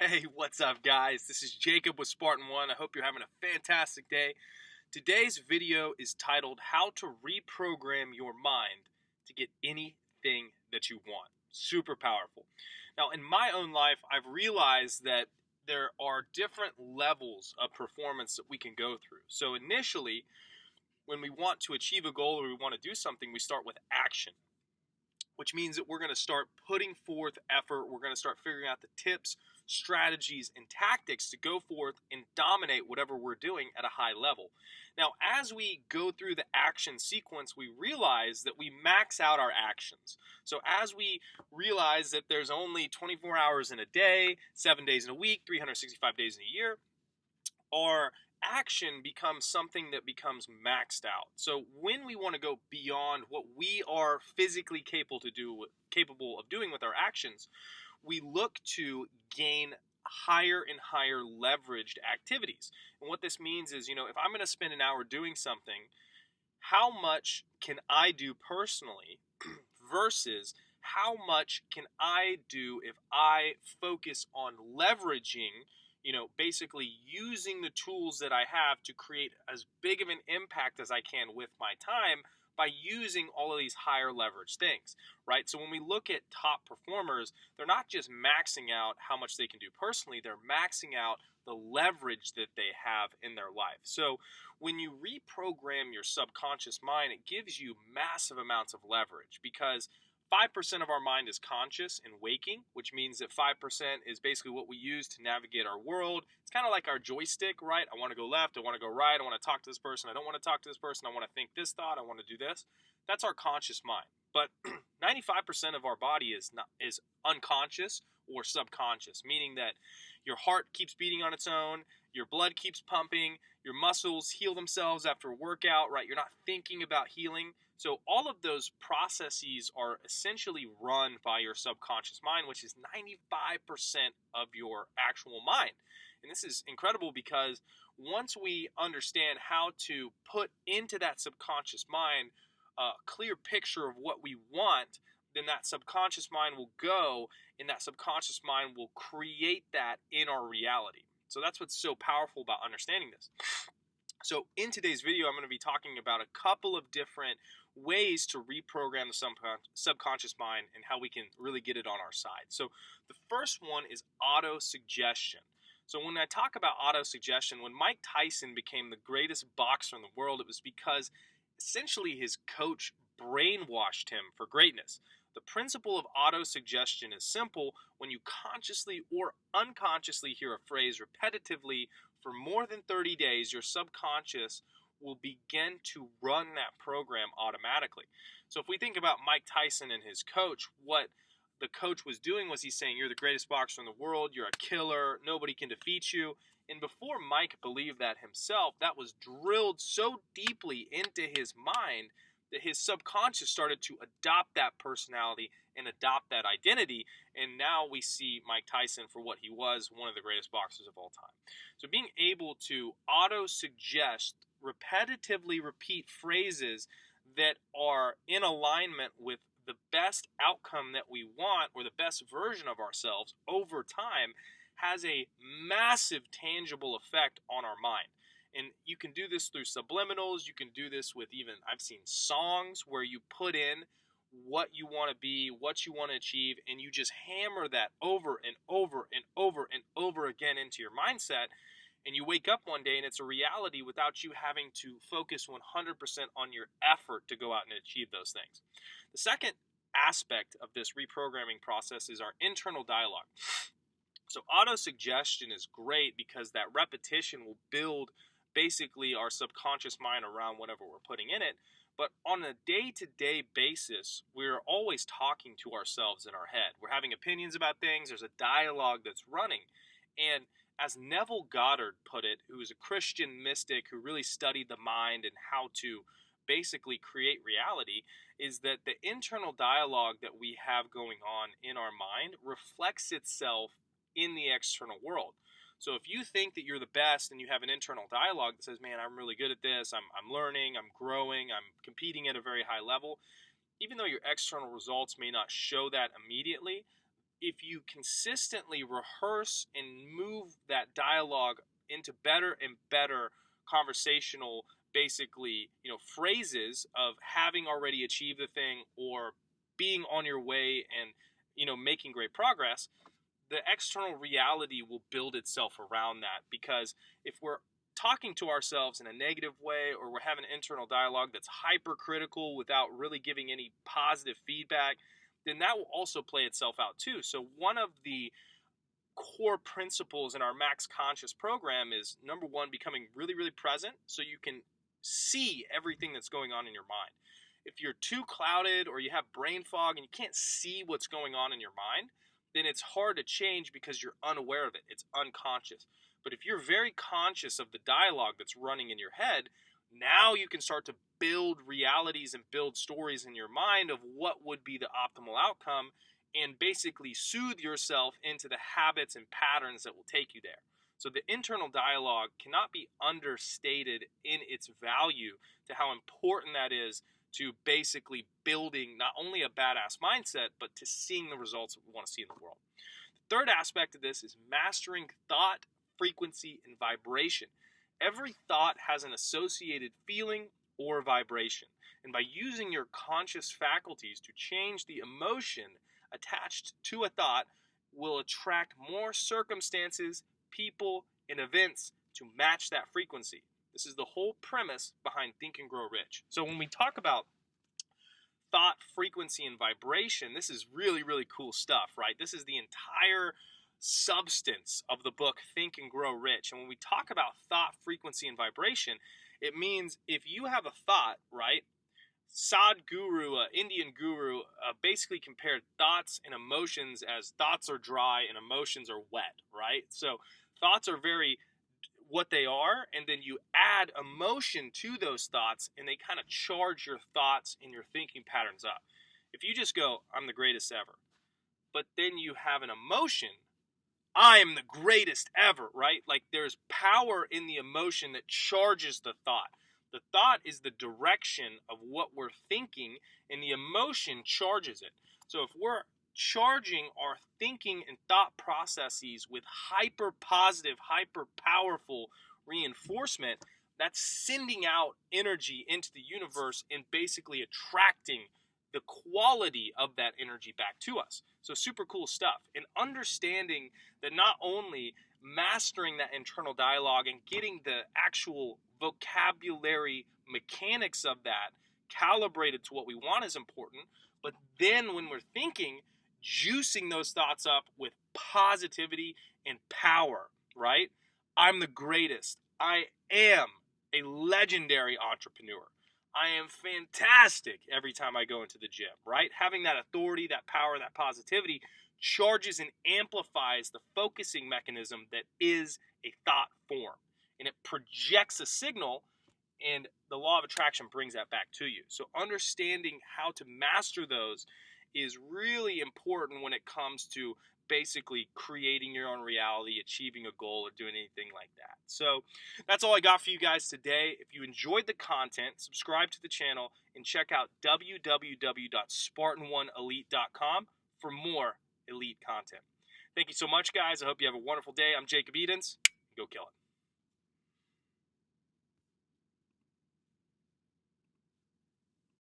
Hey, what's up, guys? This is Jacob with Spartan One. I hope you're having a fantastic day. Today's video is titled How to Reprogram Your Mind to Get Anything That You Want. Super powerful. Now, in my own life, I've realized that there are different levels of performance that we can go through. So initially, when we want to achieve a goal or we want to do something, we start with action, which means that we're going to start putting forth effort. We're going to start figuring out the tips, strategies, and tactics to go forth and dominate whatever we're doing at a high level. Now, as we go through the action sequence, we realize that we max out our actions. So as we realize that there's only 24 hours in a day, 7 days in a week, 365 days in a year, our action becomes something that becomes maxed out. So when we want to go beyond what we are physically capable of doing with our actions, we look to gain higher and higher leveraged activities. And what this means is, if I'm going to spend an hour doing something, how much can I do personally versus how much can I do if I focus on leveraging, basically using the tools that I have to create as big of an impact as I can with my time by using all of these higher leverage things, right? So when we look at top performers, they're not just maxing out how much they can do personally, they're maxing out the leverage that they have in their life. So when you reprogram your subconscious mind, it gives you massive amounts of leverage because 5% of our mind is conscious and waking, which means that 5% is basically what we use to navigate our world. It's kind of like our joystick, right? I want to go left, I want to go right, I want to talk to this person, I don't want to talk to this person, I want to think this thought, I want to do this. That's our conscious mind. But 95% of our body is unconscious or subconscious, meaning that your heart keeps beating on its own, your blood keeps pumping, your muscles heal themselves after a workout, right? You're not thinking about healing. So all of those processes are essentially run by your subconscious mind, which is 95% of your actual mind. And this is incredible because once we understand how to put into that subconscious mind a clear picture of what we want, then that subconscious mind will go and that subconscious mind will create that in our reality. So that's what's so powerful about understanding this. So in today's video, I'm going to be talking about a couple of different ways to reprogram the subconscious mind and how we can really get it on our side. So the first one is auto-suggestion. So when I talk about auto-suggestion, when Mike Tyson became the greatest boxer in the world, it was because essentially his coach brainwashed him for greatness. The principle of auto-suggestion is simple. When you consciously or unconsciously hear a phrase repetitively for more than 30 days, your subconscious will begin to run that program automatically. So if we think about Mike Tyson and his coach, what the coach was doing was he's saying, you're the greatest boxer in the world, you're a killer, nobody can defeat you. And before Mike believed that himself, that was drilled so deeply into his mind that his subconscious started to adopt that personality and adopt that identity. And now we see Mike Tyson for what he was, one of the greatest boxers of all time. So being able to auto-suggest, repetitively repeat phrases that are in alignment with the best outcome that we want or the best version of ourselves over time has a massive tangible effect on our mind. And you can do this through subliminals. You can do this with even, I've seen songs where you put in what you want to be, what you want to achieve, and you just hammer that over and over and over and over again into your mindset. And you wake up one day and it's a reality without you having to focus 100% on your effort to go out and achieve those things. The second aspect of this reprogramming process is our internal dialogue. So auto-suggestion is great because that repetition will build basically our subconscious mind around whatever we're putting in it. But on a day-to-day basis, we're always talking to ourselves in our head. We're having opinions about things. There's a dialogue that's running. And as Neville Goddard put it, who is a Christian mystic who really studied the mind and how to basically create reality, is that the internal dialogue that we have going on in our mind reflects itself in the external world. So if you think that you're the best and you have an internal dialogue that says, man, I'm really good at this, I'm learning, I'm growing, I'm competing at a very high level, even though your external results may not show that immediately, if you consistently rehearse and move that dialogue into better and better conversational, basically, phrases of having already achieved the thing or being on your way and, making great progress, the external reality will build itself around that. Because if we're talking to ourselves in a negative way, or we're having an internal dialogue that's hypercritical without really giving any positive feedback, then that will also play itself out too. So one of the core principles in our Max Conscious program is, number one, becoming really, really present so you can see everything that's going on in your mind. If you're too clouded or you have brain fog and you can't see what's going on in your mind, then it's hard to change because you're unaware of it. It's unconscious. But if you're very conscious of the dialogue that's running in your head, now you can start to build realities and build stories in your mind of what would be the optimal outcome, and basically soothe yourself into the habits and patterns that will take you there. So the internal dialogue cannot be understated in its value to how important that is to basically building not only a badass mindset, but to seeing the results that we want to see in the world. The third aspect of this is mastering thought, frequency, and vibration. Every thought has an associated feeling or vibration. And by using your conscious faculties to change the emotion attached to a thought, will attract more circumstances, people, and events to match that frequency. This is the whole premise behind Think and Grow Rich. So when we talk about thought, frequency, and vibration, this is really, really cool stuff, right? This is the entire substance of the book Think and Grow Rich. And when we talk about thought, frequency, and vibration, it means if you have a thought, right? Sadhguru, Indian guru, basically compared thoughts and emotions as thoughts are dry and emotions are wet, right? So thoughts are very what they are, and then you add emotion to those thoughts, and they kind of charge your thoughts and your thinking patterns up. If you just go, I'm the greatest ever, but then you have an emotion, I am the greatest ever, right? Like there's power in the emotion that charges the thought. The thought is the direction of what we're thinking, and the emotion charges it. So if we're charging our thinking and thought processes with hyper positive, hyper powerful reinforcement, that's sending out energy into the universe and basically attracting the quality of that energy back to us. So super cool stuff. And understanding that not only mastering that internal dialogue and getting the actual vocabulary mechanics of that calibrated to what we want is important, but then when we're thinking, juicing those thoughts up with positivity and power, right? I'm the greatest. I am a legendary entrepreneur. I am fantastic every time I go into the gym, right? Having that authority, that power, that positivity charges and amplifies the focusing mechanism that is a thought form. And it projects a signal, and the law of attraction brings that back to you. So understanding how to master those is really important when it comes to basically creating your own reality, achieving a goal, or doing anything like that. So that's all I got for you guys today. If you enjoyed the content, subscribe to the channel and check out www.spartan1elite.com for more elite content. Thank you so much, guys. I hope you have a wonderful day. I'm Jacob Edens. Go kill it.